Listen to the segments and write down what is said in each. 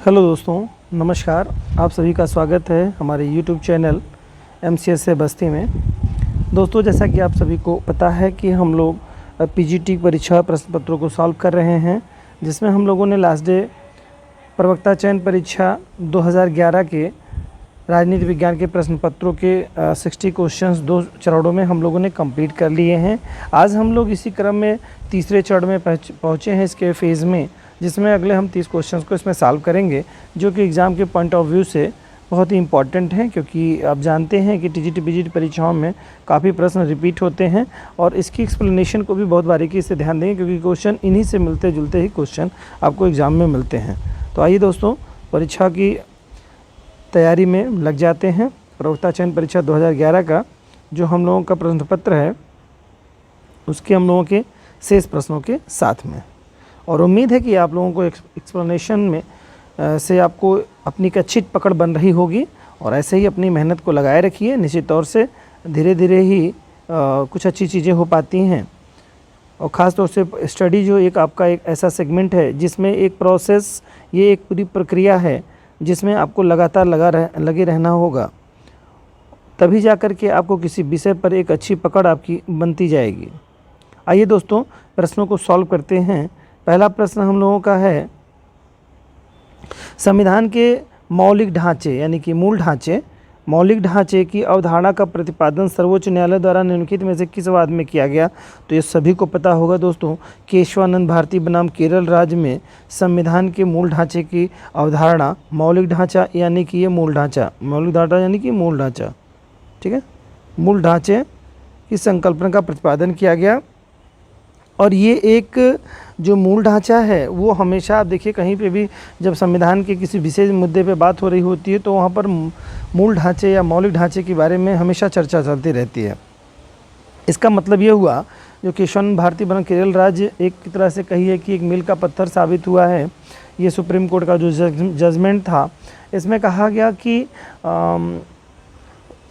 Hello दोस्तों, नमस्कार। आप सभी का स्वागत है हमारे यूट्यूब चैनल MCS से बस्ती में। दोस्तों, जैसा कि आप सभी को पता है कि हम लोग PGT परीक्षा प्रश्न पत्रों को सॉल्व कर रहे हैं, जिसमें हम लोगों ने लास्ट डे प्रवक्ता चयन परीक्षा 2011 के राजनीति विज्ञान के प्रश्न पत्रों के 60 क्वेश्चंस 2 चरणों में हम लोगों ने कंप्लीट कर लिए हैं। आज हम लोग इसी क्रम में तीसरे चरण में पहुँचे हैं इसके फेज़ में, जिसमें अगले हम 30 क्वेश्चंस को इसमें सॉल्व करेंगे, जो कि एग्ज़ाम के पॉइंट ऑफ व्यू से बहुत ही इंपॉर्टेंट हैं, क्योंकि आप जानते हैं कि TGT PGT परीक्षाओं में काफ़ी प्रश्न रिपीट होते हैं और इसकी एक्सप्लेनेशन को भी बहुत बारीकी से ध्यान देंगे, क्योंकि क्वेश्चन इन्हीं से मिलते जुलते ही क्वेश्चन आपको एग्ज़ाम में मिलते हैं। तो आइए दोस्तों, परीक्षा की तैयारी में लग जाते हैं। प्रवक्ता चयन परीक्षा 2011 का जो हम लोगों का प्रश्न पत्र है, उसके हम लोगों के शेष प्रश्नों के साथ में, और उम्मीद है कि आप लोगों को एक्सप्लेनेशन में से आपको अपनी एक अच्छी पकड़ बन रही होगी, और ऐसे ही अपनी मेहनत को लगाए रखिए। निश्चित तौर से धीरे धीरे ही कुछ अच्छी चीज़ें हो पाती हैं, और ख़ास तौर से स्टडी जो एक आपका एक ऐसा सेगमेंट है जिसमें एक प्रोसेस, ये एक पूरी प्रक्रिया है जिसमें आपको लगातार लगे रहना होगा, तभी जाकर के आपको किसी विषय पर एक अच्छी पकड़ आपकी बनती जाएगी। आइए दोस्तों, प्रश्नों को सॉल्व करते हैं। पहला प्रश्न हम लोगों का है, संविधान के मौलिक ढांचे यानी कि मौलिक ढांचे की अवधारणा का प्रतिपादन सर्वोच्च न्यायालय द्वारा निम्नलिखित में से किस वाद में किया गया? तो ये सभी को पता होगा दोस्तों, केशवानंद भारती बनाम केरल राज्य में संविधान के मूल ढांचे की अवधारणा, मौलिक ढांचा यानी कि ये मूल ढांचा, ठीक है, मूल ढांचे की संकल्पना का प्रतिपादन किया गया। और ये एक जो मूल ढांचा है वो हमेशा आप देखिए, कहीं पे भी जब संविधान के किसी विशेष मुद्दे पे बात हो रही होती है तो वहाँ पर मूल ढांचे या मौलिक ढांचे के बारे में हमेशा चर्चा चलती रहती है। इसका मतलब ये हुआ, जो केशवानंद भारती बनाम केरल राज्य एक तरह से कहिए कि एक मील का पत्थर साबित हुआ है। ये सुप्रीम कोर्ट का जो जजमेंट था, इसमें कहा गया कि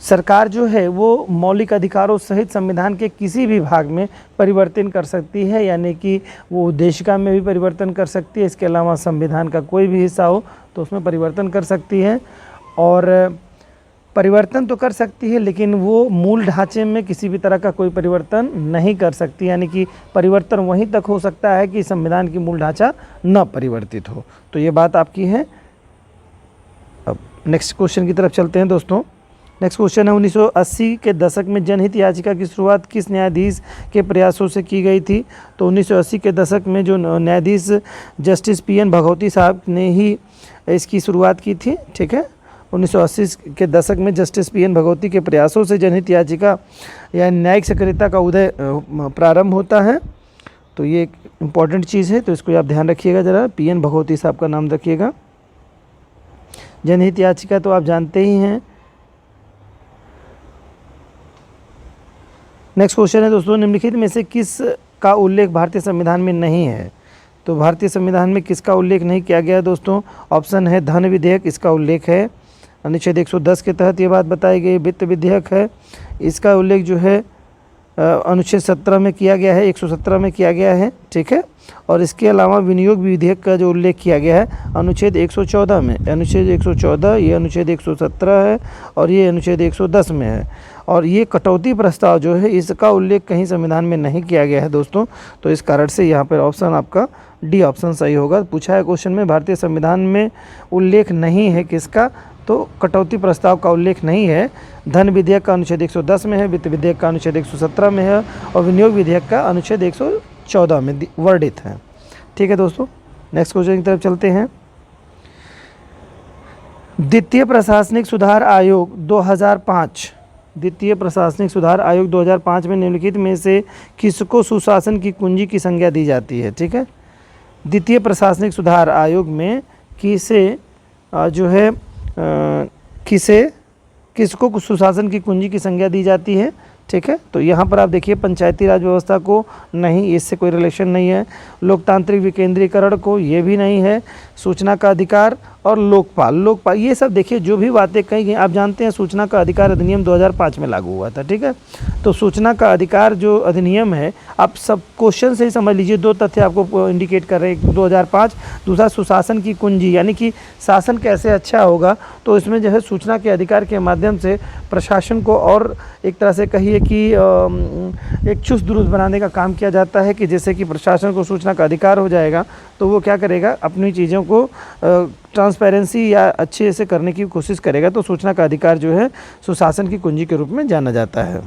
सरकार जो है वो मौलिक अधिकारों सहित संविधान के किसी भी भाग में परिवर्तन कर सकती है, यानी कि वो उद्देशिका में भी परिवर्तन कर सकती है। इसके अलावा संविधान का कोई भी हिस्सा हो तो उसमें परिवर्तन कर सकती है, और परिवर्तन तो कर सकती है लेकिन वो मूल ढांचे में किसी भी तरह का कोई परिवर्तन नहीं कर सकती, यानी कि परिवर्तन वहीं तक हो सकता है कि संविधान की मूल ढांचा न परिवर्तित हो। तो ये बात आपकी है। अब नेक्स्ट क्वेश्चन की तरफ चलते हैं दोस्तों। नेक्स्ट क्वेश्चन है, 1980 के दशक में जनहित याचिका की शुरुआत किस न्यायाधीश के प्रयासों से की गई थी? तो 1980 के दशक में जो न्यायाधीश जस्टिस PN भगवती साहब ने ही इसकी शुरुआत की थी, ठीक है। 1980 के दशक में जस्टिस PN भगवती के प्रयासों से जनहित याचिका या न्यायिक सक्रियता का उदय प्रारंभ होता है। तो ये एक इम्पॉर्टेंट चीज़ है, तो इसको आप ध्यान रखिएगा ज़रा, PN भगवती साहब का नाम रखिएगा। जनहित याचिका तो आप जानते ही हैं। नेक्स्ट क्वेश्चन है दोस्तों, निम्नलिखित में से किस का उल्लेख भारतीय संविधान में नहीं है? तो भारतीय संविधान में किसका उल्लेख नहीं किया गया है दोस्तों? ऑप्शन है धन विधेयक, इसका उल्लेख है। अनुच्छेद 110 के तहत ये बात बताई गई। वित्त विधेयक है, इसका उल्लेख जो है अनुच्छेद 17 में किया गया है, 117 में किया गया है, ठीक है। और इसके अलावा विनियोग विधेयक का जो उल्लेख किया गया है अनुच्छेद 114 में, अनुच्छेद 114, ये अनुच्छेद 117 है और ये अनुच्छेद 110 में है। और ये कटौती प्रस्ताव जो है, इसका उल्लेख कहीं संविधान में नहीं किया गया है दोस्तों। तो इस कारण से यहाँ पर ऑप्शन आपका डी ऑप्शन सही होगा। पूछा है क्वेश्चन में, भारतीय संविधान में उल्लेख नहीं है किसका? तो कटौती प्रस्ताव का उल्लेख नहीं है। धन विधेयक का अनुच्छेद 110 में है, वित्त विधेयक का अनुच्छेद 117 में है, और विनियोग विधेयक का अनुच्छेद 114 में वर्णित है, ठीक है दोस्तों। नेक्स्ट क्वेश्चन की तरफ चलते हैं। द्वितीय प्रशासनिक सुधार आयोग 2005, द्वितीय प्रशासनिक सुधार आयोग 2005 में निम्नलिखित में से किसको सुशासन की कुंजी की संज्ञा दी जाती है? ठीक है, द्वितीय प्रशासनिक सुधार आयोग में किसे जो है किसको सुशासन की कुंजी की संज्ञा दी जाती है? ठीक है। तो यहाँ पर आप देखिए पंचायती राज व्यवस्था को नहीं, इससे कोई रिलेशन नहीं है। लोकतांत्रिक विकेंद्रीकरण को, ये भी नहीं है। सूचना का अधिकार और लोकपाल ये सब देखिए जो भी बातें कही गई, आप जानते हैं सूचना का अधिकार अधिनियम 2005 में लागू हुआ था, ठीक है। तो सूचना का अधिकार जो अधिनियम है, आप सब क्वेश्चन से ही समझ लीजिए, दो तथ्य आपको इंडिकेट कर रहे हैं, 2005, दूसरा सुशासन की कुंजी, यानी कि शासन कैसे अच्छा होगा। तो इसमें जो है सूचना के अधिकार के माध्यम से प्रशासन को और एक तरह से कहिए कि एक चुस्त दुरुस्त बनाने का काम किया जाता है, कि जैसे कि प्रशासन को सूचना का अधिकार हो जाएगा तो वो क्या करेगा, अपनी चीज़ों को ट्रांसपेरेंसी या अच्छे से करने की कोशिश करेगा। तो सूचना का अधिकार जो है सुशासन की कुंजी के रूप में जाना जाता है।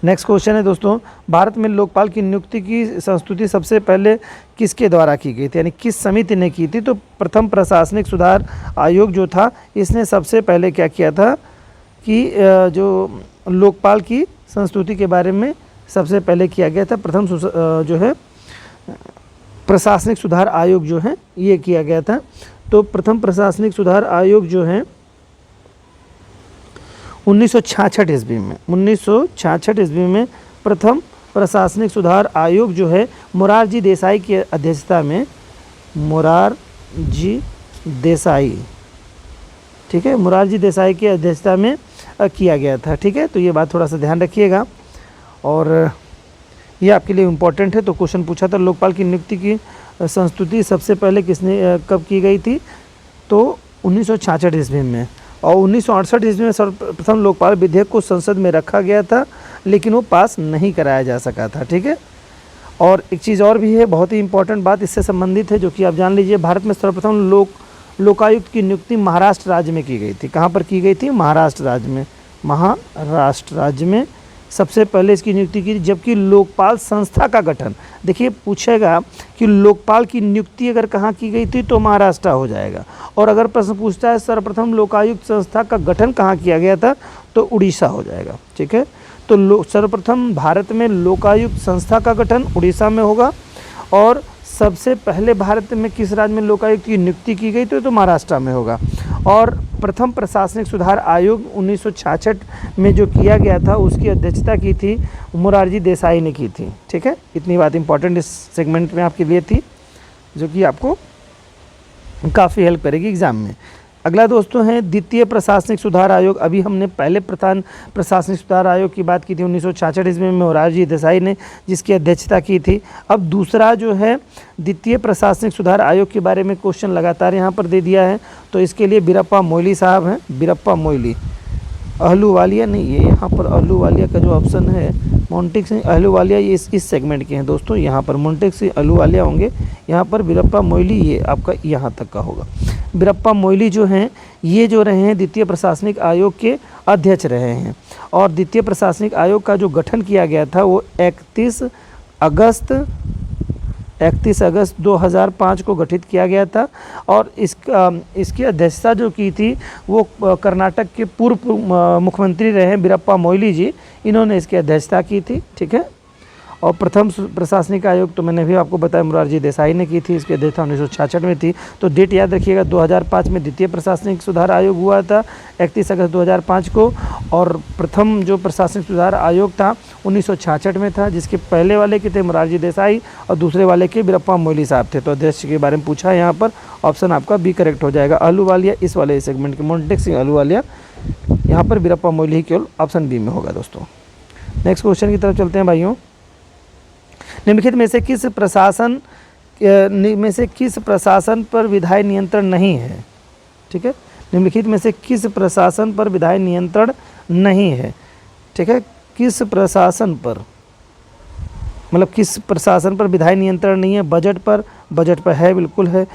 नेक्स्ट क्वेश्चन है दोस्तों, भारत में लोकपाल की नियुक्ति की संस्तुति सबसे पहले किसके द्वारा की गई थी, यानी किस समिति ने की थी। तो प्रथम प्रशासनिक सुधार आयोग जो था, इसने सबसे पहले क्या किया था कि जो लोकपाल की संस्तुति के बारे में सबसे पहले किया गया था। प्रथम जो है प्रशासनिक सुधार आयोग जो है ये किया गया था। तो प्रथम प्रशासनिक सुधार आयोग जो है 1966 ईस्वी में, 1966 ईस्वी में प्रथम प्रशासनिक सुधार आयोग जो है मोरारजी देसाई की अध्यक्षता में, मोरारजी देसाई, ठीक है, मोरारजी देसाई की अध्यक्षता में किया गया था, ठीक है। तो ये बात थोड़ा सा ध्यान रखिएगा और ये आपके लिए इम्पोर्टेंट है। तो क्वेश्चन पूछा था लोकपाल की नियुक्ति की संस्तुति सबसे पहले किसने कब की गई थी, तो 1966 ईस्वी में। और 1968 ईस्वी में सर्वप्रथम लोकपाल विधेयक को संसद में रखा गया था, लेकिन वो पास नहीं कराया जा सका था, ठीक है। और एक चीज़ और भी है, बहुत ही इंपॉर्टेंट बात इससे संबंधित है, जो कि आप जान लीजिए। भारत में सर्वप्रथम लोकायुक्त की नियुक्ति महाराष्ट्र राज्य में की गई थी। कहाँ पर की गई थी, महाराष्ट्र राज्य में, महाराष्ट्र राज्य में सबसे पहले इसकी नियुक्ति की। जबकि लोकपाल संस्था का गठन, देखिए पूछेगा कि लोकपाल की नियुक्ति अगर कहाँ की गई थी तो महाराष्ट्र हो जाएगा, और अगर प्रश्न पूछता है सर्वप्रथम लोकायुक्त संस्था का गठन कहाँ किया गया था तो उड़ीसा हो जाएगा, ठीक है। तो सर्वप्रथम भारत में लोकायुक्त संस्था का गठन उड़ीसा में होगा, और सबसे पहले भारत में किस राज्य में लोकायुक्त की नियुक्ति की गई तो महाराष्ट्र में होगा। और प्रथम प्रशासनिक सुधार आयोग 1966 में जो किया गया था उसकी अध्यक्षता की थी मोरारजी देसाई ने की थी, ठीक है। इतनी बात इंपॉर्टेंट इस सेगमेंट में आपके लिए थी, जो कि आपको काफ़ी हेल्प करेगी एग्जाम में। अगला दोस्तों है द्वितीय प्रशासनिक सुधार आयोग। अभी हमने पहले प्रधान प्रशासनिक सुधार आयोग की बात की थी 1966 ईस्वी में मोरारजी देसाई ने, जिसकी अध्यक्षता की थी। अब दूसरा जो है द्वितीय प्रशासनिक सुधार आयोग के बारे में क्वेश्चन लगातार यहाँ पर दे दिया है। तो इसके लिए बीरप्पा मोइली साहब हैं, बीरप्पा मोइली, अहलूवालिया नहीं, ये यहाँ पर अहलूवालिया का जो ऑप्शन है मोंटेक सिंह अहलूवालिया, ये इस सेगमेंट के हैं दोस्तों। यहाँ पर मोंटेक सिंह अहलूवालिया होंगे, यहाँ पर बीरप्पा मोइली ये आपका यहाँ तक का होगा। बीरप्पा मोइली जो हैं ये जो रहे हैं द्वितीय प्रशासनिक आयोग के अध्यक्ष रहे हैं। और द्वितीय प्रशासनिक आयोग का जो गठन किया गया था वो 31 अगस्त 2005 को गठित किया गया था। और इसकी अध्यक्षता जो की थी वो कर्नाटक के पूर्व मुख्यमंत्री रहे हैं बीरप्पा मोइली जी, इन्होंने इसकी अध्यक्षता की थी, ठीक है। और प्रथम प्रशासनिक आयोग तो मैंने भी आपको बताया मोरारजी देसाई ने की थी, इसकी अध्यक्षता 1966 में थी। तो डेट याद रखिएगा, 2005 में द्वितीय प्रशासनिक सुधार आयोग हुआ था 31 अगस्त 2005 को। और प्रथम जो प्रशासनिक सुधार आयोग था 1966 में था, जिसके पहले वाले के थे मोरारजी देसाई और दूसरे वाले के बीरप्पा मोइली साहब थे। तो अध्यक्ष के बारे में पूछा है यहाँ पर, ऑप्शन आपका बी करेक्ट हो जाएगा। अहलूवालिया इस वाले सेगमेंट के मोंटेक सिंह अहलूवालिया, यहाँ पर बीरप्पा मोइली ही केवल ऑप्शन बी में होगा दोस्तों। नेक्स्ट क्वेश्चन की तरफ चलते हैं भाइयों। निम्नलिखित में से किस प्रशासन पर विधायी नियंत्रण नहीं है, ठीक है। निम्नलिखित में से किस प्रशासन पर विधायी नियंत्रण नहीं है, ठीक है। किस प्रशासन पर, मतलब किस प्रशासन पर विधायी नियंत्रण नहीं है। बजट पर है, बिल्कुल है।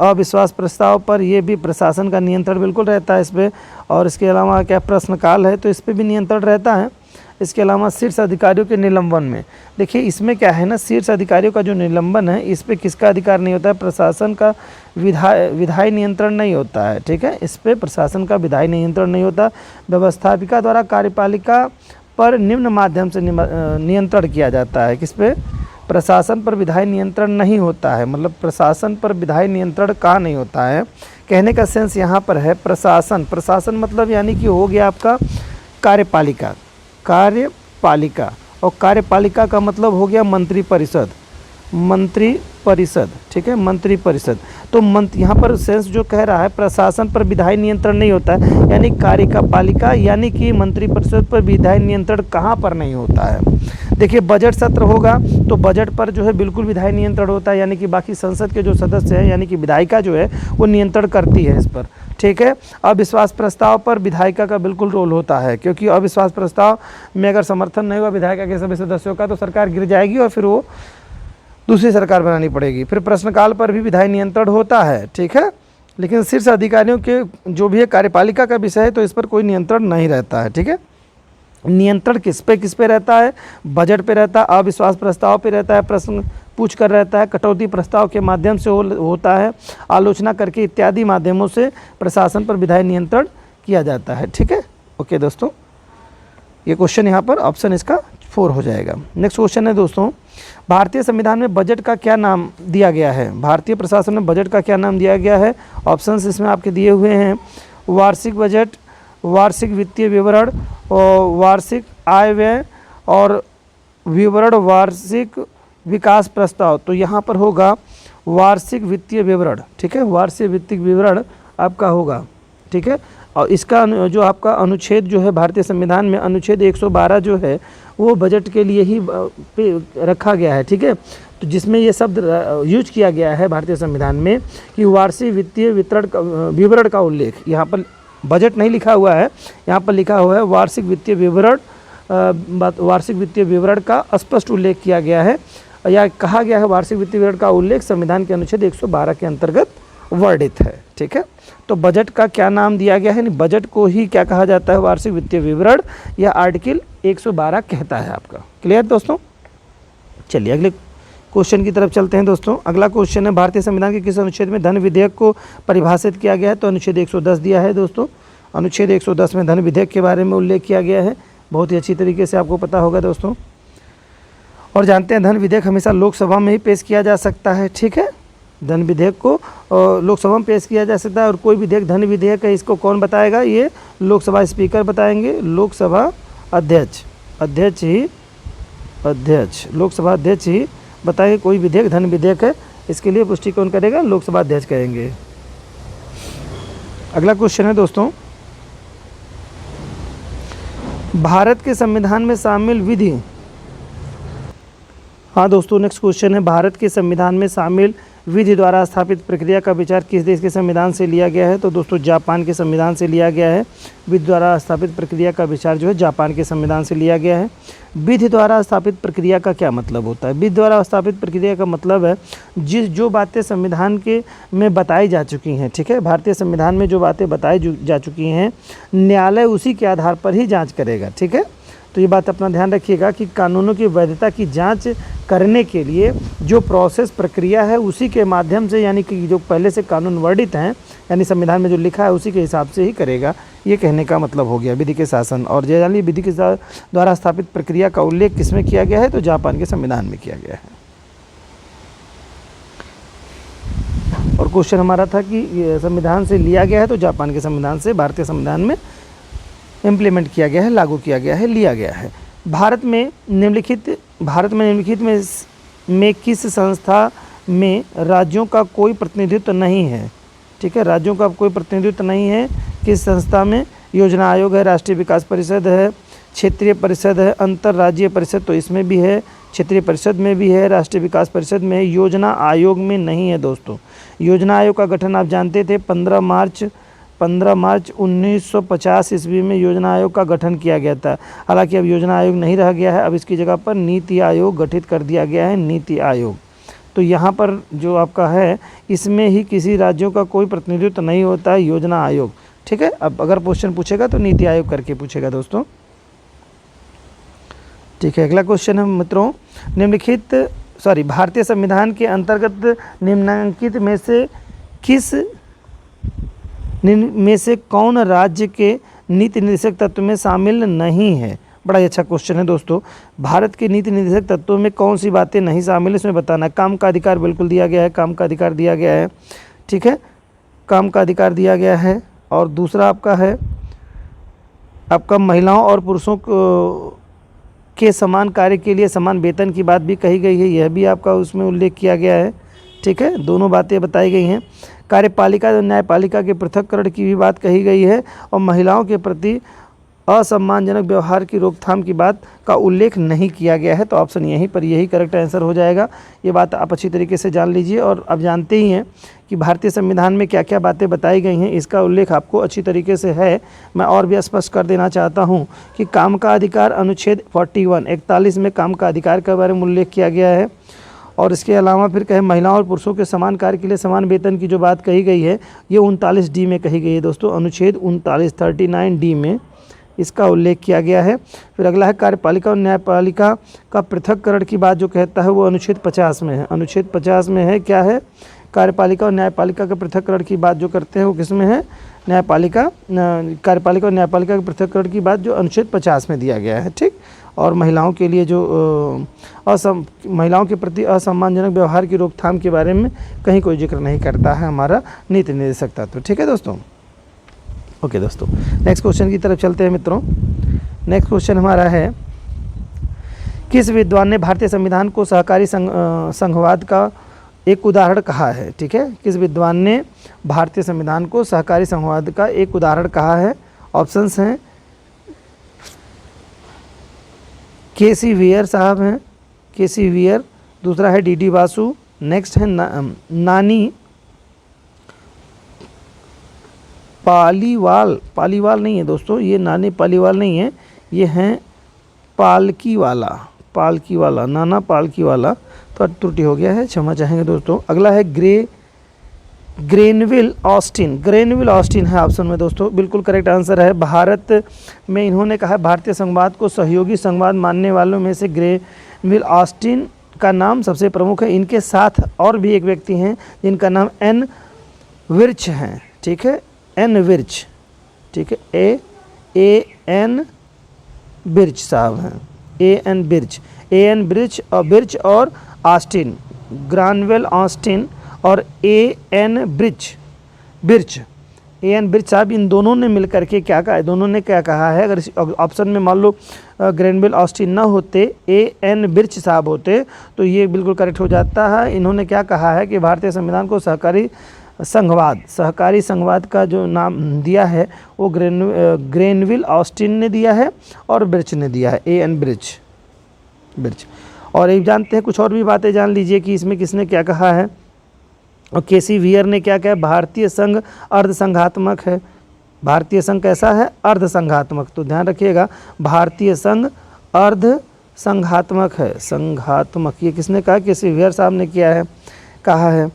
अविश्वास प्रस्ताव पर, ये भी प्रशासन का नियंत्रण बिल्कुल रहता है इस पर। और इसके अलावा क्या प्रश्नकाल है तो इस पर भी नियंत्रण रहता है। इसके अलावा शीर्ष अधिकारियों के निलंबन में, देखिए इसमें क्या है ना, शीर्ष अधिकारियों का जो निलंबन है इस पे किसका अधिकार नहीं होता है, प्रशासन का विधायी नियंत्रण नहीं होता है, ठीक है। इस पे प्रशासन का विधायी नियंत्रण नहीं होता। व्यवस्थापिका द्वारा कार्यपालिका पर निम्न माध्यम से नियंत्रण किया जाता है। किस पे, प्रशासन पर विधायी नियंत्रण नहीं होता है। मतलब प्रशासन पर विधायी नियंत्रण कहाँ नहीं होता है, कहने का सेंस यहाँ पर है प्रशासन मतलब यानी कि हो गया आपका कार्यपालिका। कार्यपालिका, और कार्यपालिका का मतलब हो गया मंत्रिपरिषद, मंत्रिपरिषद, ठीक है, मंत्रिपरिषद। तो यहाँ पर सेंस जो कह रहा है प्रशासन पर विधायी नियंत्रण नहीं होता है, यानी कार्यपालिका यानी कि मंत्रिपरिषद पर विधायी नियंत्रण कहाँ पर नहीं होता है। देखिए बजट सत्र होगा तो बजट पर जो है बिल्कुल विधायी नियंत्रण होता है, यानी कि बाकी संसद के जो सदस्य हैं यानी कि विधायिका जो है वो नियंत्रण करती है इस पर, ठीक है। अविश्वास प्रस्ताव पर विधायिका का बिल्कुल रोल होता है, क्योंकि अविश्वास प्रस्ताव में अगर समर्थन नहीं हुआ विधायिका के सभी सदस्यों का तो सरकार गिर जाएगी और फिर वो दूसरी सरकार बनानी पड़ेगी। फिर प्रश्नकाल पर भी विधायी नियंत्रण होता है, ठीक है, लेकिन शीर्ष अधिकारियों के जो भी है कार्यपालिका का विषय है तो इस पर कोई नियंत्रण नहीं रहता है, ठीक है। नियंत्रण किस पे रहता है, बजट पे रहता है, अविश्वास प्रस्ताव पे रहता है, प्रश्न पूछ कर रहता है, कटौती प्रस्ताव के माध्यम से होता है, आलोचना करके इत्यादि माध्यमों से प्रशासन पर विधायी नियंत्रण किया जाता है, ठीक है। ओके दोस्तों, ये क्वेश्चन यहाँ पर ऑप्शन इसका 4 हो जाएगा। नेक्स्ट क्वेश्चन है दोस्तों, भारतीय संविधान में बजट का क्या नाम दिया गया है। भारतीय प्रशासन में बजट का क्या नाम दिया गया है। ऑप्शंस इसमें आपके दिए हुए हैं, वार्षिक बजट, वार्षिक वित्तीय विवरण, और वार्षिक आय व्यय, और विवरण वार्षिक विकास प्रस्ताव। तो यहाँ पर होगा वार्षिक वित्तीय विवरण, ठीक है, वार्षिक वित्तीय विवरण आपका होगा, ठीक है। और इसका जो आपका अनुच्छेद जो है भारतीय संविधान में अनुच्छेद 112 जो है वो बजट के लिए ही रखा गया है, ठीक है। तो जिसमें ये शब्द यूज किया गया है भारतीय संविधान में कि वार्षिक वित्तीय विवरण का उल्लेख, यहाँ पर बजट नहीं लिखा हुआ है, यहाँ पर लिखा हुआ है वार्षिक वित्तीय विवरण, वार्षिक वित्तीय विवरण का स्पष्ट उल्लेख किया गया है, या कहा गया है वार्षिक वित्तीय विवरण का उल्लेख संविधान के अनुच्छेद 112 के अंतर्गत वर्णित है, ठीक है। तो बजट का क्या नाम दिया गया है, बजट को ही क्या कहा जाता है, वार्षिक वित्तीय विवरण, या आर्टिकल 112 कहता है आपका। क्लियर दोस्तों, चलिए अगले क्वेश्चन की तरफ चलते हैं दोस्तों। अगला क्वेश्चन है, भारतीय संविधान के किस अनुच्छेद में धन विधेयक को परिभाषित किया गया है। तो अनुच्छेद 110 दिया है दोस्तों, अनुच्छेद 110 में धन विधेयक के बारे में उल्लेख किया गया है, बहुत ही अच्छी तरीके से आपको पता होगा दोस्तों। और जानते हैं धन विधेयक हमेशा लोकसभा में ही पेश किया जा सकता है, ठीक है, धन विधेयक को लोकसभा में पेश किया जा सकता है। और कोई विधेयक धन विधेयक है इसको कौन बताएगा, ये लोकसभा स्पीकर बताएंगे, लोकसभा अध्यक्ष, लोकसभा अध्यक्ष ही बताएंगे कोई विधेयक धन विधेयक है, इसके लिए पुष्टि कौन करेगा, लोकसभा अध्यक्ष करेंगे। अगला क्वेश्चन है दोस्तों, भारत के संविधान में शामिल विधि। हाँ दोस्तों, नेक्स्ट क्वेश्चन है, भारत के संविधान में शामिल विधि द्वारा स्थापित प्रक्रिया का विचार किस देश के संविधान से लिया गया है। तो दोस्तों जापान के संविधान से लिया गया है। विधि द्वारा स्थापित प्रक्रिया का विचार जो है जापान के संविधान से लिया गया है। विधि द्वारा स्थापित प्रक्रिया का क्या मतलब होता है। विधि द्वारा स्थापित प्रक्रिया का मतलब है जो बातें संविधान के में बताई जा चुकी हैं, ठीक है, भारतीय संविधान में जो बातें बताई जा चुकी हैं, न्यायालय उसी के आधार पर ही जाँच करेगा, ठीक है। तो ये बात अपना ध्यान रखिएगा कि कानूनों की वैधता की जांच करने के लिए जो प्रोसेस प्रक्रिया है उसी के माध्यम से, यानी कि जो पहले से कानून वर्णित हैं यानी संविधान में जो लिखा है उसी के हिसाब से ही करेगा, ये कहने का मतलब हो गया विधि के शासन। और यानी विधि के द्वारा स्थापित प्रक्रिया का उल्लेख किसमें किया गया है, तो जापान के संविधान में किया गया है। और क्वेश्चन हमारा था कि संविधान से लिया गया है, तो जापान के संविधान से भारतीय संविधान में इम्प्लीमेंट किया गया है, लागू किया गया है, लिया गया है। भारत में निम्नलिखित में किस संस्था में राज्यों का कोई प्रतिनिधित्व नहीं है, ठीक है, राज्यों का कोई प्रतिनिधित्व नहीं है। किस संस्था में, योजना आयोग है, राष्ट्रीय विकास परिषद है, क्षेत्रीय परिषद है, अंतर्राज्यीय परिषद तो इसमें भी है, क्षेत्रीय परिषद में भी है, राष्ट्रीय विकास परिषद में है, योजना आयोग में नहीं है दोस्तों। योजना आयोग का गठन आप जानते थे 15 मार्च 1950 ईस्वी में योजना आयोग का गठन किया गया था। हालांकि अब योजना आयोग नहीं रह गया है, अब इसकी जगह पर नीति आयोग गठित कर दिया गया है, नीति आयोग। तो यहाँ पर जो आपका है इसमें ही किसी राज्यों का कोई प्रतिनिधित्व नहीं होता है, योजना आयोग, ठीक है। अब अगर क्वेश्चन पूछेगा तो नीति आयोग करके पूछेगा दोस्तों, ठीक है। अगला क्वेश्चन है मित्रों, भारतीय संविधान के अंतर्गत निम्नलिखित में से कौन राज्य के नीति निर्देशक तत्व में शामिल नहीं है। बड़ा ही अच्छा क्वेश्चन है दोस्तों। भारत के नीति निर्देशक तत्वों में कौन सी बातें नहीं शामिल है, इसमें बताना। काम का अधिकार बिल्कुल दिया गया है, काम का अधिकार दिया गया है, ठीक है, काम का अधिकार दिया गया है। और दूसरा आपका है आपका महिलाओं और पुरुषों को के समान कार्य के लिए समान वेतन की बात भी कही गई है, यह भी आपका उसमें उल्लेख किया गया है। ठीक है, दोनों बातें बताई गई हैं। कार्यपालिका और न्यायपालिका के पृथक्करण की भी बात कही गई है और महिलाओं के प्रति असम्मानजनक व्यवहार की रोकथाम की बात का उल्लेख नहीं किया गया है। तो ऑप्शन यहीं पर यही करेक्ट आंसर हो जाएगा। ये बात आप अच्छी तरीके से जान लीजिए और अब जानते ही हैं कि भारतीय संविधान में क्या क्या बातें बताई गई हैं, इसका उल्लेख आपको अच्छी तरीके से है। मैं और भी स्पष्ट कर देना चाहता हूँ कि काम का अधिकार अनुच्छेद 41 में काम का अधिकार के बारे में उल्लेख किया गया है। और इसके अलावा फिर कहे महिलाओं और पुरुषों के समान कार्य के लिए समान वेतन की जो बात कही गई है ये 39D में कही गई है दोस्तों, अनुच्छेद 39 में इसका उल्लेख किया गया है। फिर अगला है कार्यपालिका और न्यायपालिका का पृथक्करण की बात जो कहता है वो अनुच्छेद 50 में है। अनुच्छेद 50 में है, क्या है, कार्यपालिका और न्यायपालिका का पृथक्करण की बात जो करते हैं वो किस में है, कार्यपालिका और न्यायपालिका के पृथक्करण की बात जो अनुच्छेद 50 में दिया गया है। ठीक, और महिलाओं के लिए जो महिलाओं के प्रति असम्मानजनक व्यवहार की रोकथाम के बारे में कहीं कोई जिक्र नहीं करता है हमारा नीति निर्देशक तत्व। ठीक है दोस्तों, ओके दोस्तों, नेक्स्ट क्वेश्चन की तरफ चलते हैं मित्रों। नेक्स्ट क्वेश्चन हमारा है, किस विद्वान ने भारतीय संविधान को सहकारी संघवाद का एक उदाहरण कहा है। ठीक है, किस विद्वान ने भारतीय संविधान को सहकारी संघवाद का एक उदाहरण कहा है। ऑप्शंस हैं के.सी. वियर साहब हैं, के.सी. वियर, दूसरा है डी.डी. बासु, नेक्स्ट है नानी पालीवाल नहीं है दोस्तों, ये नानी पालीवाल नहीं है, ये हैं पालकी वाला नाना पालकी वाला। तो त्रुटि हो गया है, क्षमा चाहेंगे दोस्तों। अगला है ग्रेनविल ऑस्टिन है ऑप्शन में दोस्तों, बिल्कुल करेक्ट आंसर है। भारत में इन्होंने कहा भारतीय संघवाद को सहयोगी संघवाद मानने वालों में से ग्रेनविल ऑस्टिन का नाम सबसे प्रमुख है। इनके साथ और भी एक व्यक्ति हैं जिनका नाम एन विर्च है। ठीक है, एन विर्च, ठीक है, ए.एन. बिर्च साहब हैं, ए.एन. बिर्च और ऑस्टिन, ग्रानवेल ऑस्टिन और ए.एन. बिर्च साहब, इन दोनों ने मिलकर के क्या कहा है, दोनों ने क्या कहा है, अगर ऑप्शन में मान लो ग्रेनवेल ऑस्टिन ना होते, ए.एन. बिर्च साहब होते तो ये बिल्कुल करेक्ट हो जाता है। इन्होंने क्या कहा है कि भारतीय संविधान को सहकारी संघवाद का जो नाम दिया है वो ग्रेनविल ऑस्टिन ने दिया है और बिर्च ने दिया है, ए.एन. बिर्च। और ये जानते हैं, कुछ और भी बातें जान लीजिए कि इसमें किसने क्या कहा है। और के.सी. वियर ने क्या कहा, भारतीय संघ अर्धसंघात्मक है। भारतीय संघ कैसा है, अर्धसंघात्मक, तो ध्यान रखिएगा, भारतीय संघ अर्धसंघात्मक है, संघात्मक। ये किसने कहा, के.सी. वियर साहब ने कहा है।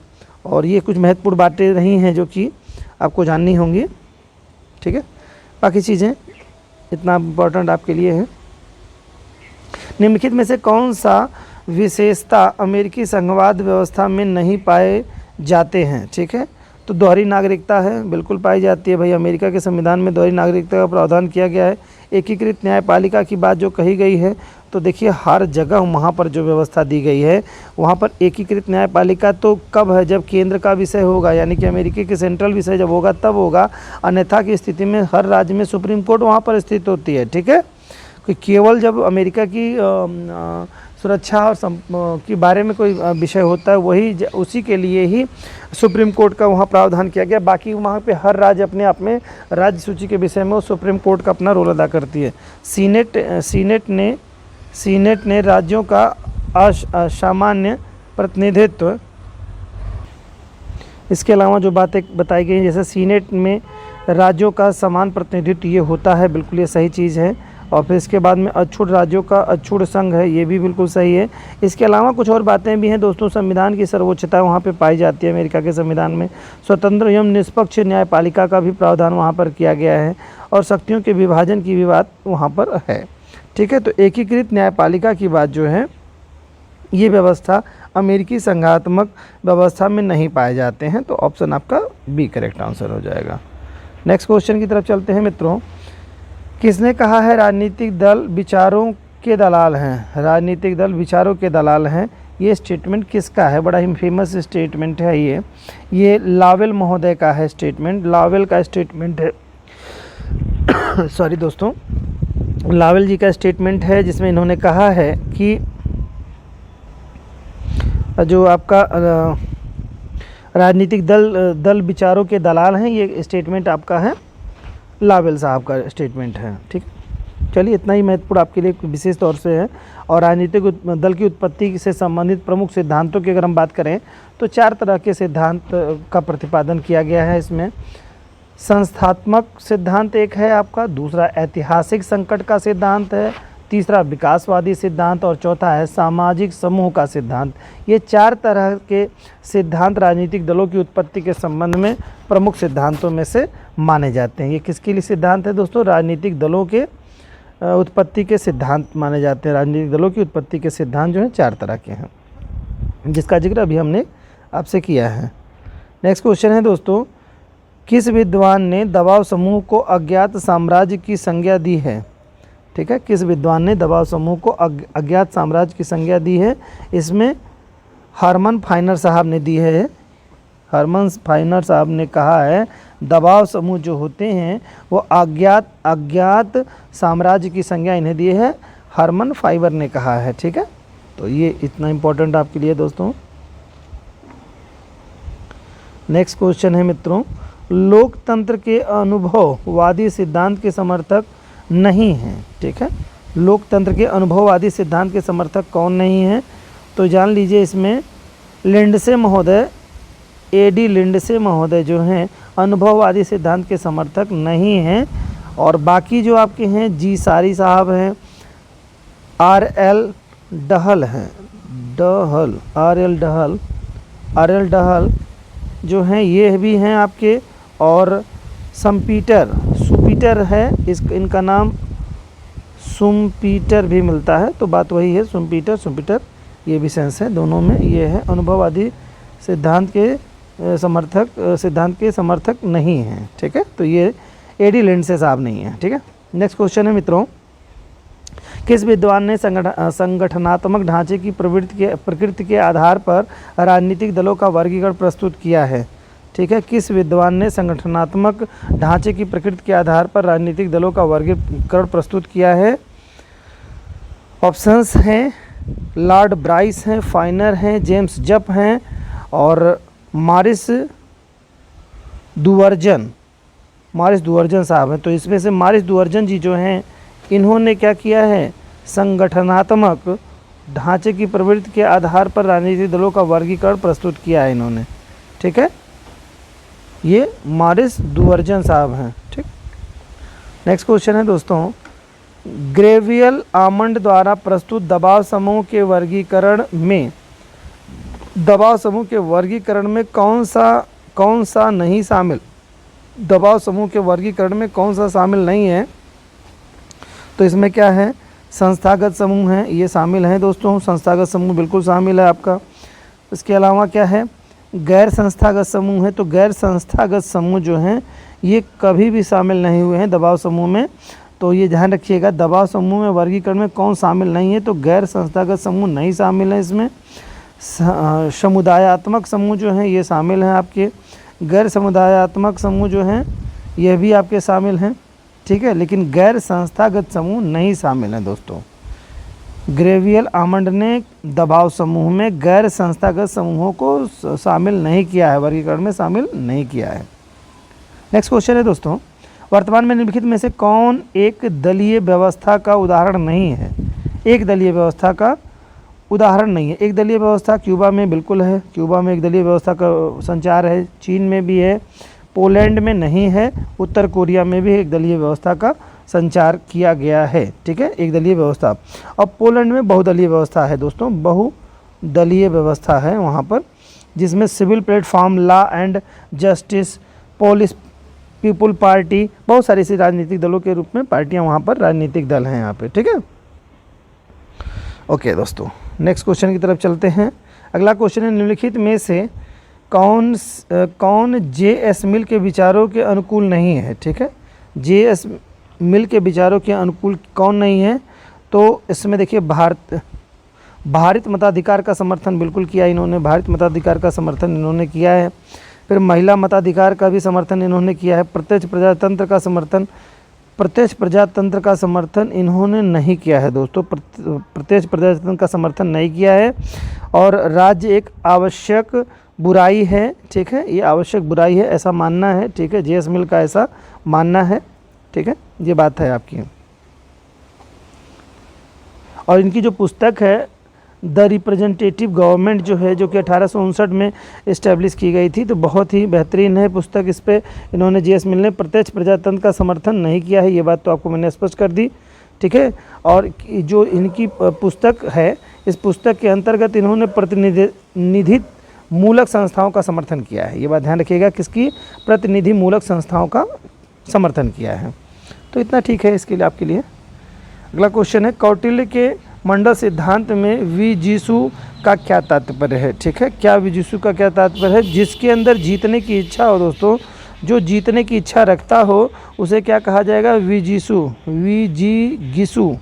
और ये कुछ महत्वपूर्ण बातें रही हैं जो कि आपको जाननी होंगी। ठीक है, बाकी चीज़ें इतना इम्पोर्टेंट आपके लिए है। निम्नलिखित में से कौन सा विशेषता अमेरिकी संघवाद व्यवस्था में नहीं पाए जाते हैं। ठीक है, तो दोहरी नागरिकता है, बिल्कुल पाई जाती है भाई। अमेरिका के संविधान में दोहरी नागरिकता का प्रावधान किया गया है। एकीकृत न्यायपालिका की बात जो कही गई है, तो देखिए हर जगह वहाँ पर जो व्यवस्था दी गई है वहाँ पर एकीकृत न्यायपालिका तो कब है, जब केंद्र का विषय होगा, यानी कि अमेरिका के सेंट्रल विषय जब होगा तब होगा। अन्यथा की स्थिति में हर राज्य में सुप्रीम कोर्ट वहाँ पर स्थित होती है। ठीक है, कि केवल जब अमेरिका की सुरक्षा और के बारे में कोई विषय होता है वही उसी के लिए ही सुप्रीम कोर्ट का वहाँ प्रावधान किया गया। बाकी वहाँ पे हर राज्य अपने आप में राज्य सूची के विषय में वो सुप्रीम कोर्ट का अपना रोल अदा करती है। सीनेट ने राज्यों का असामान्य प्रतिनिधित्व, इसके अलावा जो बातें बताई गई जैसे सीनेट में राज्यों का समान प्रतिनिधित्व ये होता है, बिल्कुल ये सही चीज़ है। और फिर इसके बाद में अछूत राज्यों का अछूत संघ है, ये भी बिल्कुल सही है। इसके अलावा कुछ और बातें भी हैं दोस्तों। संविधान की सर्वोच्चता वहाँ पे पाई जाती है अमेरिका के संविधान में। स्वतंत्र एवं निष्पक्ष न्यायपालिका का भी प्रावधान वहाँ पर किया गया है और शक्तियों के विभाजन की भी बात वहाँ पर है। ठीक है, तो एकीकृत न्यायपालिका की बात जो है ये व्यवस्था अमेरिकी संघात्मक व्यवस्था में नहीं पाए जाते हैं, तो ऑप्शन आपका बी करेक्ट आंसर हो जाएगा। नेक्स्ट क्वेश्चन की तरफ चलते हैं मित्रों। किसने कहा है राजनीतिक दल विचारों के दलाल हैं। राजनीतिक दल विचारों के दलाल हैं, ये स्टेटमेंट किसका है, बड़ा ही फेमस स्टेटमेंट है ये लावेल महोदय का है स्टेटमेंट, लावेल का स्टेटमेंट है। सॉरी दोस्तों, लावेल जी का स्टेटमेंट है जिसमें इन्होंने कहा है कि जो आपका राजनीतिक दल विचारों के दलाल हैं, ये स्टेटमेंट आपका है, लावेल साहब का स्टेटमेंट है। ठीक, चलिए इतना ही महत्वपूर्ण आपके लिए विशेष तौर से है। और राजनीतिक दल की उत्पत्ति से संबंधित प्रमुख सिद्धांतों की अगर हम बात करें तो 4 तरह के सिद्धांत का प्रतिपादन किया गया है इसमें। संस्थात्मक सिद्धांत एक है आपका, दूसरा ऐतिहासिक संकट का सिद्धांत है, तीसरा विकासवादी सिद्धांत और चौथा है सामाजिक समूह का सिद्धांत। ये 4 तरह के सिद्धांत राजनीतिक दलों की उत्पत्ति के संबंध में प्रमुख सिद्धांतों में से माने जाते हैं। ये किसके लिए सिद्धांत है दोस्तों? राजनीतिक दलों के उत्पत्ति के सिद्धांत माने जाते हैं। राजनीतिक दलों की उत्पत्ति के सिद्धांत जो हैं 4 तरह के हैं, जिसका जिक्र अभी हमने आपसे किया है। नेक्स्ट क्वेश्चन है दोस्तों, किस विद्वान ने दबाव समूह को अज्ञात साम्राज्य की संज्ञा दी है? ठीक है, किस विद्वान ने दबाव समूह को अज्ञात साम्राज्य की संज्ञा दी है? इसमें हरमन फाइनर साहब ने दी है। हरमन फाइनर साहब ने कहा है दबाव समूह जो होते हैं वो अज्ञात साम्राज्य की संज्ञा इन्हें दी है, हरमन फाइबर ने कहा है। ठीक है, तो ये इतना इम्पोर्टेंट आपके लिए दोस्तों। नेक्स्ट क्वेश्चन है मित्रों, लोकतंत्र के अनुभववादी सिद्धांत के समर्थक नहीं हैं। ठीक है, लोकतंत्र के अनुभववादी सिद्धांत के समर्थक कौन नहीं हैं? तो जान लीजिए, इसमें लिंडसे महोदय, एडी लिंडसे महोदय जो हैं अनुभववादी सिद्धांत के समर्थक नहीं हैं। और बाकी जो आपके हैं, जी सारी साहब हैं, आर.एल. डहल हैं, आर.एल. डहल जो हैं ये भी हैं आपके, और सुपीटर है, इनका नाम सुम्पीटर भी मिलता है, तो बात वही है, सुम्पीटर ये भी सेंस है दोनों में। ये है अनुभववादी सिद्धांत के समर्थक नहीं हैं। ठीक है, तो ये एडी लिंडसे साहब नहीं है। ठीक है, नेक्स्ट क्वेश्चन है मित्रों, किस विद्वान ने संगठनात्मक ढांचे की प्रकृति के आधार पर राजनीतिक दलों का वर्गीकरण प्रस्तुत किया है? ठीक है, किस विद्वान ने संगठनात्मक ढांचे की प्रकृति के आधार पर राजनीतिक दलों का वर्गीकरण प्रस्तुत किया है? ऑप्शंस हैं, लॉर्ड ब्राइस हैं, फाइनर हैं, जेम्स जप हैं और मॉरिस दुवर्जन साहब हैं। तो इसमें से मॉरिस दुवर्जन जी जो हैं, इन्होंने क्या किया है? संगठनात्मक ढांचे की प्रवृत्ति के आधार पर राजनीतिक दलों का वर्गीकरण प्रस्तुत किया है इन्होंने। ठीक है, ये मॉरिस दुवर्जन साहब हैं। ठीक, नेक्स्ट क्वेश्चन है दोस्तों, ग्रेवियल आमंड द्वारा प्रस्तुत दबाव समूह के वर्गीकरण में कौन सा नहीं शामिल? दबाव समूह के वर्गीकरण में कौन सा शामिल नहीं है? तो इसमें क्या है? संस्थागत समूह है, ये शामिल हैं दोस्तों, संस्थागत समूह बिल्कुल शामिल है आपका। इसके अलावा क्या है? गैर संस्थागत समूह है। तो गैर संस्थागत समूह जो हैं ये कभी भी शामिल नहीं हुए हैं दबाव समूह में, तो ये ध्यान रखिएगा। दबाव समूह में वर्गीकरण में कौन शामिल नहीं है? तो गैर संस्थागत समूह नहीं शामिल है इसमें। समुदायात्मक समूह जो हैं ये शामिल हैं आपके, गैर समुदायात्मक समूह जो हैं ये भी आपके शामिल हैं। ठीक है, लेकिन गैर संस्थागत समूह नहीं शामिल हैं दोस्तों। ग्रेवियल आमंड ने दबाव समूह में गैर संस्थागत समूहों को शामिल नहीं किया है, वर्गीकरण में शामिल नहीं किया है। नेक्स्ट क्वेश्चन है दोस्तों, वर्तमान में निम्नलिखित में से कौन एक दलीय व्यवस्था का उदाहरण नहीं है? एक दलीय व्यवस्था का उदाहरण नहीं है। एक दलीय व्यवस्था क्यूबा में बिल्कुल है, क्यूबा में एक दलीय व्यवस्था का संचार है, चीन में भी है, पोलैंड में नहीं है, उत्तर कोरिया में भी एक दलीय व्यवस्था का संचार किया गया है। ठीक है, एक दलीय व्यवस्था। और पोलैंड में बहुदलीय व्यवस्था है दोस्तों, बहुदलीय व्यवस्था है वहाँ पर, जिसमें civil platform, law and justice, police people party, बहुत सारी ऐसी राजनीतिक दलों के रूप में पार्टियां वहाँ पर राजनीतिक दल हैं यहाँ पे। ठीक है, ओके दोस्तों, नेक्स्ट क्वेश्चन की तरफ चलते हैं। अगला क्वेश्चन है, निम्नलिखित में से कौन जे.एस. मिल के विचारों के अनुकूल नहीं है? ठीक है, जे.एस. मिल के विचारों के अनुकूल कौन नहीं है? तो इसमें देखिए, भारित मताधिकार का समर्थन बिल्कुल किया इन्होंने, भारित मताधिकार का समर्थन इन्होंने किया है। फिर महिला मताधिकार का भी समर्थन इन्होंने किया है। प्रत्यक्ष प्रजातंत्र का समर्थन प्रत्यक्ष प्रजातंत्र का समर्थन इन्होंने नहीं किया है दोस्तों, प्रत्यक्ष प्रजातंत्र का समर्थन नहीं किया है। और राज्य एक आवश्यक बुराई है, ठीक है, ये आवश्यक बुराई है ऐसा मानना है, ठीक है, जेएस मिल का ऐसा मानना है, ठीक है, ये बात है आपकी। और इनकी जो पुस्तक है द रिप्रेजेंटेटिव गवर्नमेंट जो है, जो कि 1859 में इस्टेब्लिश की गई थी, तो बहुत ही बेहतरीन है पुस्तक। इस पे इन्होंने जेएस मिल ने प्रत्यक्ष प्रजातंत्र का समर्थन नहीं किया है, ये बात तो आपको मैंने स्पष्ट कर दी, ठीक है। और जो इनकी पुस्तक है, इस पुस्तक के अंतर्गत इन्होंने प्रतिनिधित्व मूलक संस्थाओं का समर्थन किया है, ये बात ध्यान रखिएगा, किसकी, प्रतिनिधि मूलक संस्थाओं का समर्थन किया है। तो इतना ठीक है इसके लिए आपके लिए। अगला क्वेश्चन है, कौटिल्य के मंडल सिद्धांत में विजिसु का क्या तात्पर्य है, ठीक है, क्या विजिसु का क्या तात्पर्य है? जिसके अंदर जीतने की इच्छा हो दोस्तों, जो जीतने की इच्छा रखता हो उसे क्या कहा जाएगा? विजिसु, विजिगिसु,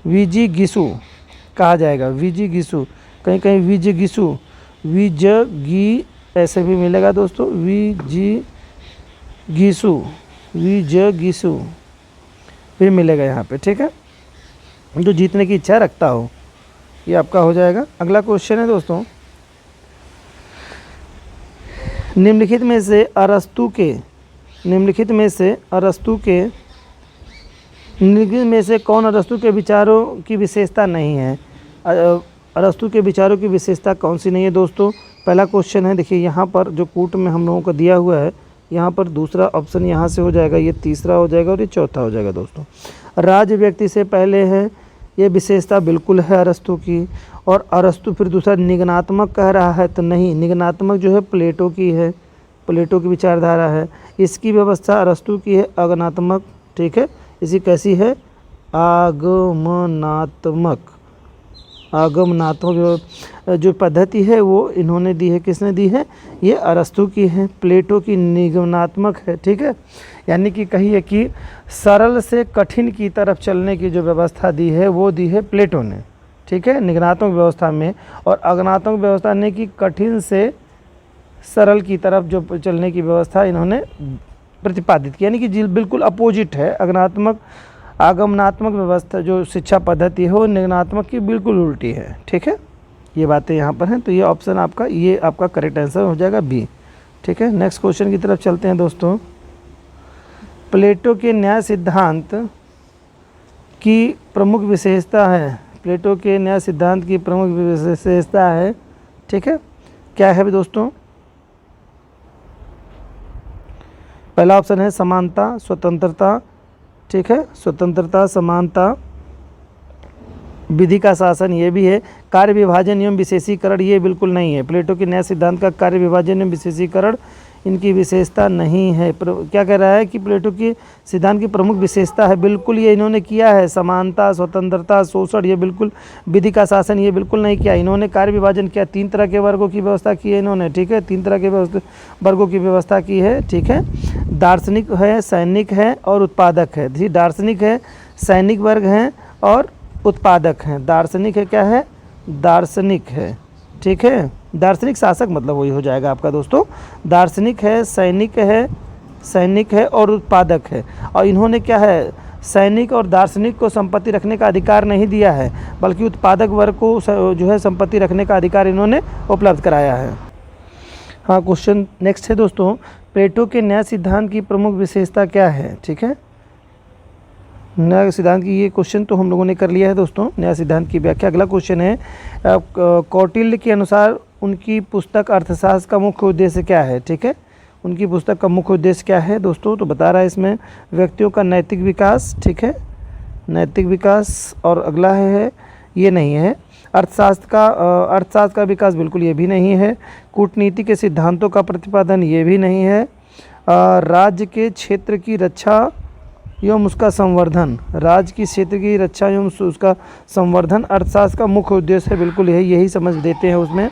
विजिगिसु कहा जाएगा, विजिगिसु, कहीं कहीं विजिगिसु, विजगी ऐसे भी मिलेगा दोस्तों, विजिगिसु, विजगिसु भी मिलेगा यहाँ पे, ठीक है, जो जीतने की इच्छा रखता हो, ये आपका हो जाएगा। अगला क्वेश्चन है दोस्तों, निम्नलिखित में से अरस्तु के कौन अरस्तु के विचारों की विशेषता नहीं है? अरस्तु के विचारों की विशेषता कौन सी नहीं है दोस्तों? पहला क्वेश्चन है, देखिए यहाँ पर जो कूट में हम लोगों को दिया हुआ है, यहाँ पर दूसरा ऑप्शन यहाँ से हो जाएगा, ये तीसरा हो जाएगा और ये चौथा हो जाएगा दोस्तों। राज्य व्यक्ति से पहले है, ये विशेषता बिल्कुल है अरस्तु की। और अरस्तु फिर दूसरा निगनात्मक कह रहा है, तो नहीं, निगनात्मक जो है प्लेटो की है, प्लेटो की विचारधारा है। इसकी व्यवस्था अरस्तु की है अगमनात्मक, ठीक है, इसी कैसी है? आगमनात्मक जो पद्धति है वो इन्होंने दी है, किसने दी है? ये अरस्तु की है। प्लेटो की निगमनात्मक है, ठीक है, यानी कि कहिए कि सरल से कठिन की तरफ चलने की जो व्यवस्था दी है वो दी है प्लेटो ने, ठीक है, निगनात्मक व्यवस्था में। और अगमनात्मक व्यवस्था ने कि कठिन से सरल की तरफ जो चलने की व्यवस्था इन्होंने प्रतिपादित की, यानी कि बिल्कुल अपोजिट है। आगमनात्मक व्यवस्था जो शिक्षा पद्धति है वो निगमनात्मक की बिल्कुल उल्टी है, ठीक है, ये बातें यहाँ पर हैं। तो ये ऑप्शन आपका, ये आपका करेक्ट आंसर हो जाएगा बी, ठीक है। नेक्स्ट क्वेश्चन की तरफ चलते हैं दोस्तों। प्लेटो के न्याय सिद्धांत की प्रमुख विशेषता है, प्लेटो के न्याय सिद्धांत की प्रमुख विशेषता है, ठीक है, क्या है दोस्तों? पहला ऑप्शन है समानता, स्वतंत्रता, ठीक है, स्वतंत्रता, समानता, विधि का शासन, ये भी है। कार्य विभाजन एवं विशेषीकरण, ये बिल्कुल नहीं है। प्लेटो के न्याय सिद्धांत का कार्य विभाजन एवं विशेषीकरण इनकी विशेषता नहीं है। क्या कह रहा है कि प्लेटो की सिद्धांत की प्रमुख विशेषता है, बिल्कुल ये इन्होंने किया है। समानता, स्वतंत्रता, शोषण, ये बिल्कुल, विधि का शासन, ये बिल्कुल नहीं किया। इन्होंने कार्य विभाजन किया, 3 तरह के वर्गों की व्यवस्था की है इन्होंने, ठीक है, 3 तरह के वर्गों की व्यवस्था की है, ठीक है। दार्शनिक है, सैनिक है और उत्पादक है। जी, दार्शनिक है, सैनिक वर्ग हैं और उत्पादक हैं। दार्शनिक है, क्या है? दार्शनिक है, ठीक है, दार्शनिक शासक मतलब वही हो जाएगा आपका दोस्तों। दार्शनिक है, सैनिक है और उत्पादक है। और इन्होंने क्या है, सैनिक और दार्शनिक को संपत्ति रखने का अधिकार नहीं दिया है, बल्कि उत्पादक वर्ग को जो है संपत्ति रखने का अधिकार इन्होंने उपलब्ध कराया है। हाँ, क्वेश्चन नेक्स्ट है दोस्तों, प्लेटो के न्याय सिद्धांत की प्रमुख विशेषता क्या है, ठीक है। न्याय सिद्धांत की ये क्वेश्चन तो हम लोगों ने कर लिया है दोस्तों, न्याय सिद्धांत की व्याख्या। अगला क्वेश्चन है, कौटिल्य के अनुसार उनकी पुस्तक अर्थशास्त्र का मुख्य उद्देश्य क्या है, ठीक है, उनकी पुस्तक का मुख्य उद्देश्य क्या है दोस्तों? तो बता रहा है इसमें व्यक्तियों का नैतिक विकास, ठीक है, नैतिक विकास। और अगला है ये नहीं है, अर्थशास्त्र का विकास, बिल्कुल ये भी नहीं है। कूटनीति के सिद्धांतों का प्रतिपादन, ये भी नहीं है। राज्य के क्षेत्र की रक्षा एवं उसका संवर्धन, राज्य की क्षेत्र की रक्षा एवं उसका संवर्धन अर्थशास्त्र का मुख्य उद्देश्य है, बिल्कुल यही समझ देते हैं उसमें।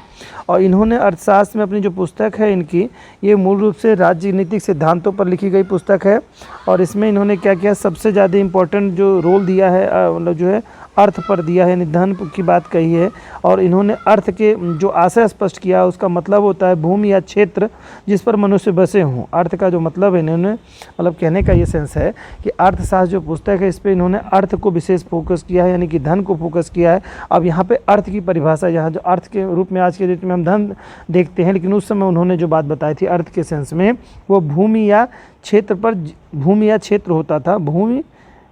और इन्होंने अर्थशास्त्र में अपनी जो पुस्तक है इनकी, ये मूल रूप से राजनीतिक सिद्धांतों पर लिखी गई पुस्तक है। और इसमें इन्होंने क्या किया, सबसे ज़्यादा इम्पोर्टेंट जो रोल दिया है, मतलब जो है अर्थ पर दिया है, यानी धन की बात कही है। और इन्होंने अर्थ के जो आशय स्पष्ट किया उसका मतलब होता है भूमि या क्षेत्र जिस पर मनुष्य बसे हों। अर्थ का जो मतलब है इन्होंने मतलब कहने का ये सेंस है कि अर्थशास्त्र जो पुस्तक है इस पर इन्होंने अर्थ को विशेष फोकस किया है, यानी कि धन को फोकस किया है। अब यहाँ पे अर्थ की परिभाषा, यहाँ जो अर्थ के रूप में आज के डेट में हम धन देखते हैं, लेकिन उस समय उन्होंने जो बात बताई थी अर्थ के सेंस में वो भूमि या क्षेत्र पर, भूमि या क्षेत्र होता था, भूमि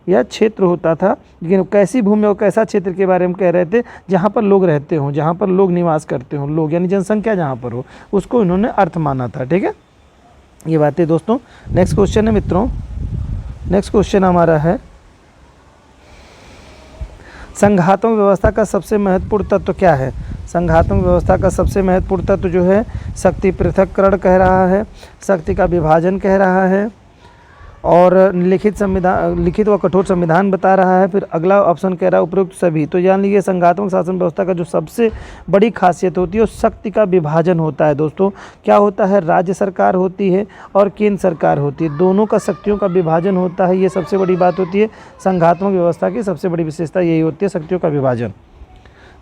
या क्षेत्र होता था। लेकिन कैसी भूमि और कैसा क्षेत्र के बारे में कह रहे थे, जहाँ पर लोग रहते हों, जहाँ पर लोग निवास करते हों, लोग यानी जनसंख्या जहाँ पर हो, उसको इन्होंने अर्थ माना था। ठीक है, ये बातें दोस्तों। नेक्स्ट क्वेश्चन है मित्रों, नेक्स्ट क्वेश्चन हमारा है संघात्मक व्यवस्था का सबसे महत्वपूर्ण तत्व क्या है। संघात्मक व्यवस्था का सबसे महत्वपूर्ण तत्व जो है शक्ति पृथक्करण कह रहा है, शक्ति का विभाजन कह रहा है, और लिखित व कठोर संविधान बता रहा है। फिर अगला ऑप्शन कह रहा है उपरोक्त सभी। तो जान लीजिए संघात्मक शासन व्यवस्था का जो सबसे बड़ी खासियत होती है वो शक्ति का विभाजन होता है दोस्तों। क्या होता है, राज्य सरकार होती है और केंद्र सरकार होती है, दोनों का शक्तियों का विभाजन होता है, ये सबसे बड़ी बात होती है। संघात्मक व्यवस्था की सबसे बड़ी विशेषता यही होती है, शक्तियों का विभाजन।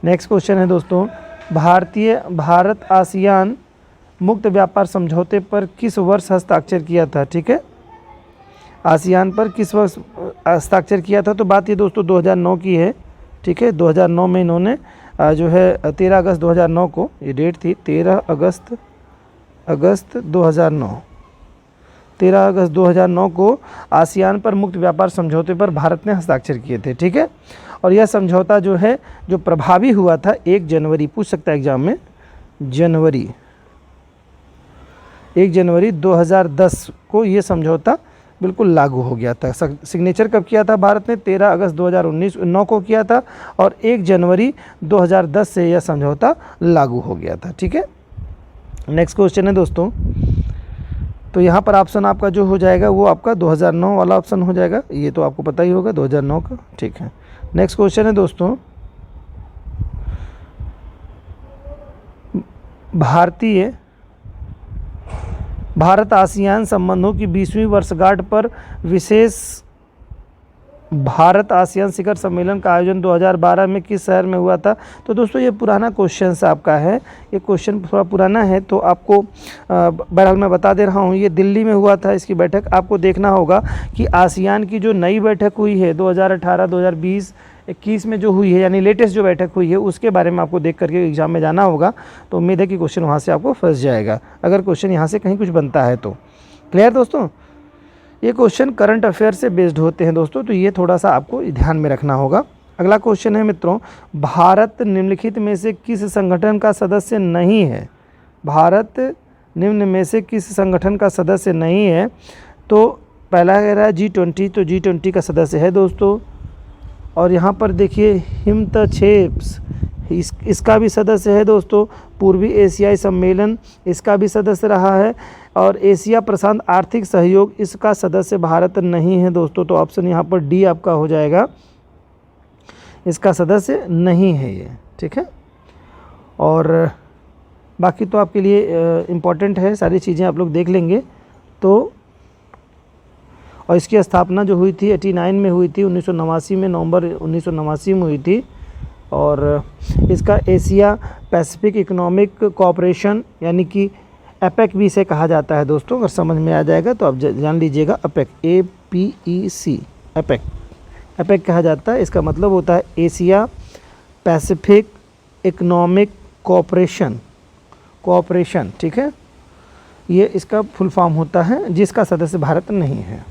नेक्स्ट क्वेश्चन है दोस्तों, भारत आसियान मुक्त व्यापार समझौते पर किस वर्ष हस्ताक्षर किया था। ठीक है, आसियान पर किस वर्ष हस्ताक्षर किया था, तो बात ये दोस्तों 2009 की है। ठीक है, 2009 में इन्होंने जो है 13 अगस्त 2009 को, ये डेट थी 13 अगस्त 2009, 13 अगस्त 2009 को आसियान पर मुक्त व्यापार समझौते पर भारत ने हस्ताक्षर किए थे। ठीक है, और यह समझौता जो है जो प्रभावी हुआ था 1 जनवरी, पूछ सकता है एग्जाम में, 1 जनवरी 2010 को ये समझौता बिल्कुल लागू हो गया था। सिग्नेचर कब किया था भारत ने, 13 अगस्त 2009 को किया था, और 1 जनवरी 2010 से यह समझौता लागू हो गया था। ठीक है, नेक्स्ट क्वेश्चन है दोस्तों, तो यहाँ पर ऑप्शन आपका जो हो जाएगा वो आपका 2009 वाला ऑप्शन हो जाएगा, ये तो आपको पता ही होगा 2009 का। ठीक है, नेक्स्ट क्वेश्चन है दोस्तों, भारत आसियान संबंधों की 20वीं वर्षगांठ पर विशेष भारत आसियान शिखर सम्मेलन का आयोजन 2012 में किस शहर में हुआ था। तो दोस्तों ये पुराना क्वेश्चन आपका है, ये क्वेश्चन थोड़ा पुराना है, तो आपको बहरहाल मैं बता दे रहा हूँ, ये दिल्ली में हुआ था इसकी बैठक। आपको देखना होगा कि आसियान की जो नई बैठक हुई है 2018, 2020, 21 में जो हुई है, यानी लेटेस्ट जो बैठक हुई है, उसके बारे में आपको देख करके एग्जाम में जाना होगा। तो उम्मीद है कि क्वेश्चन वहाँ से आपको फंस जाएगा, अगर क्वेश्चन यहाँ से कहीं कुछ बनता है तो। क्लियर दोस्तों, ये क्वेश्चन करंट अफेयर से बेस्ड होते हैं दोस्तों, तो ये थोड़ा सा आपको ध्यान में रखना होगा। अगला क्वेश्चन है मित्रों, भारत निम्नलिखित में से किस संगठन का सदस्य नहीं है। भारत निम्न में से किस संगठन का सदस्य नहीं है, तो पहला कह रहा है G20, तो G20 का सदस्य है दोस्तों। और यहाँ पर देखिए हिमतछेप्स, इसका भी सदस्य है दोस्तों। पूर्वी एशियाई सम्मेलन, इसका भी सदस्य रहा है। और एशिया प्रशांत आर्थिक सहयोग, इसका सदस्य भारत नहीं है दोस्तों। तो ऑप्शन यहाँ पर डी आपका हो जाएगा, इसका सदस्य नहीं है ये। ठीक है, और बाकी तो आपके लिए इम्पॉर्टेंट है, सारी चीज़ें आप लोग देख लेंगे तो। और इसकी स्थापना जो हुई थी 89 में हुई थी, 1989 में, नवंबर 1989 में हुई थी। और इसका एशिया पैसिफिक इकोनॉमिक कोऑपरेशन यानी कि एपेक भी इसे कहा जाता है दोस्तों। अगर समझ में आ जाएगा तो आप जान लीजिएगा, एपेक, APEC, एपेक कहा जाता है। इसका मतलब होता है एशिया पैसिफिक इकोनॉमिक कोऑपरेशन। ठीक है, ये इसका फुल फॉर्म होता है, जिसका सदस्य भारत नहीं है।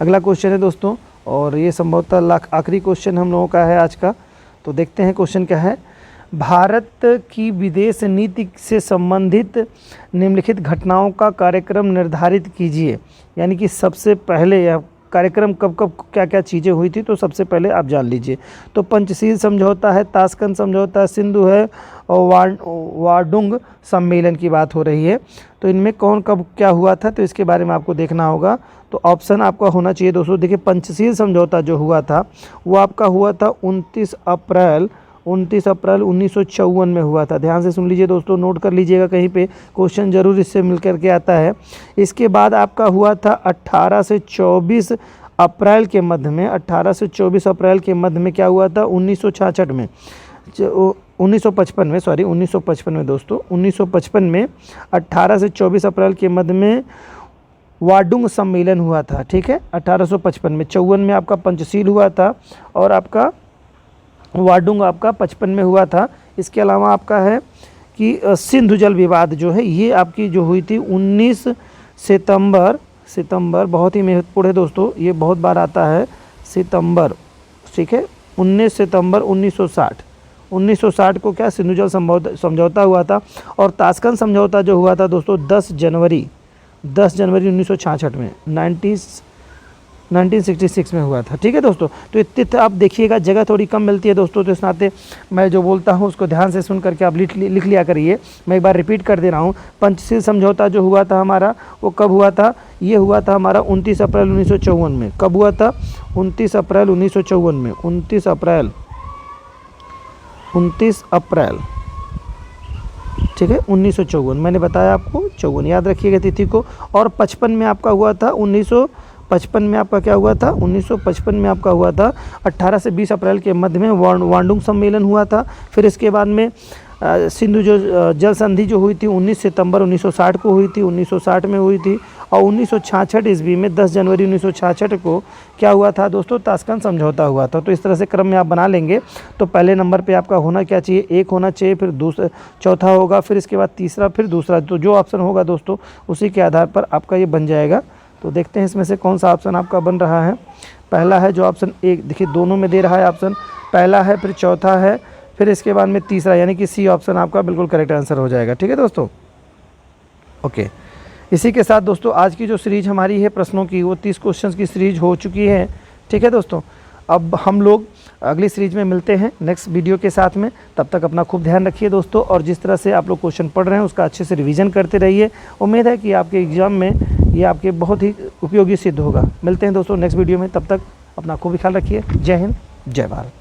अगला क्वेश्चन है दोस्तों, और ये संभवतः आखिरी क्वेश्चन हम लोगों का है आज का। तो देखते हैं क्वेश्चन क्या है। भारत की विदेश नीति से संबंधित निम्नलिखित घटनाओं का कार्यक्रम निर्धारित कीजिए। यानी कि सबसे पहले यह कार्यक्रम कब कब क्या क्या चीज़ें हुई थी, तो सबसे पहले आप जान लीजिए। तो पंचशील समझौता है, ताशकंद समझौता है, सिंधु है, और वार्डुंग सम्मेलन की बात हो रही है। तो इनमें कौन कब क्या हुआ था, तो इसके बारे में आपको देखना होगा। तो ऑप्शन आपका होना चाहिए दोस्तों, देखिए पंचशील समझौता जो हुआ था वो आपका हुआ था 29 अप्रैल 1954 में हुआ था। ध्यान से सुन लीजिए दोस्तों, नोट कर लीजिएगा, कहीं पे क्वेश्चन जरूर इससे मिल करके आता है। इसके बाद आपका हुआ था 18 से 24 अप्रैल के मध्य में, 18 से 24 अप्रैल के मध्य में क्या हुआ था 1966 में, 1955 में, सॉरी 1955 में दोस्तों, 1955 में 18 से 24 अप्रैल के मध्य में वाडुंग सम्मेलन हुआ था। ठीक है, 1855 में। 54 में आपका पंचशील हुआ था और आपका वाडुंग आपका 55 में हुआ था। इसके अलावा आपका है कि सिंधु जल विवाद जो है ये आपकी जो हुई थी 19 सितंबर, बहुत ही महत्वपूर्ण है दोस्तों, ये बहुत बार आता है सितंबर। ठीक है, 19 सितंबर 1960 को क्या सिंधु जल समझौता हुआ था। और ताशकंद समझौता जो हुआ था दोस्तों 10 जनवरी 1966 में, 1966 में हुआ था। ठीक है दोस्तों, तो इतने आप देखिएगा, जगह थोड़ी कम मिलती है दोस्तों, तो इस नाते मैं जो बोलता हूँ उसको ध्यान से सुन करके आप लिख लिया करिए। मैं एक बार रिपीट कर दे रहा हूँ। पंचशील समझौता जो हुआ था हमारा, वो कब हुआ था? ये हुआ था हमारा 29 अप्रैल 1954 में। कब हुआ था? 29 अप्रैल 1954 में। 29 अप्रैल, ठीक है, 1954 मैंने बताया आपको, 54 याद रखिएगा तिथि को। और 55 में आपका हुआ था 1955 में आपका क्या हुआ था? 1955 में आपका हुआ था 18 से 20 अप्रैल के मध्य में वांडुंग सम्मेलन हुआ था। फिर इसके बाद में सिंधु जो जल संधि जो हुई थी 19 सितंबर 1960 को हुई थी, 1960 में हुई थी। और 1966 ईस्वी में 10 जनवरी 1966 को क्या हुआ था दोस्तों? ताशकंद समझौता हुआ था। तो इस तरह से क्रम में आप बना लेंगे तो पहले नंबर पे आपका होना क्या चाहिए? 1 होना चाहिए, फिर दूसरा चौथा होगा, फिर इसके बाद तीसरा, फिर दूसरा। तो जो ऑप्शन होगा दोस्तों उसी के आधार पर आपका ये बन जाएगा। तो देखते हैं इसमें से कौन सा ऑप्शन आपका बन रहा है। पहला है जो ऑप्शन 1, देखिए दोनों में दे रहा है ऑप्शन, पहला है, फिर चौथा है, फिर इसके बाद में तीसरा, यानी कि सी ऑप्शन आपका बिल्कुल करेक्ट आंसर हो जाएगा। ठीक है दोस्तों, ओके। इसी के साथ दोस्तों आज की जो सीरीज हमारी है प्रश्नों की, वो 30 क्वेश्चंस की सीरीज हो चुकी है। ठीक है दोस्तों, अब हम लोग अगली सीरीज में मिलते हैं नेक्स्ट वीडियो के साथ में। तब तक अपना खूब ध्यान रखिए दोस्तों, और जिस तरह से आप लोग क्वेश्चन पढ़ रहे हैं उसका अच्छे से रिवीजन करते रहिए। उम्मीद है कि आपके एग्ज़ाम में ये आपके बहुत ही उपयोगी सिद्ध होगा। मिलते हैं दोस्तों नेक्स्ट वीडियो में, तब तक अपना खूब ख्याल रखिए। जय हिंद, जय भारत।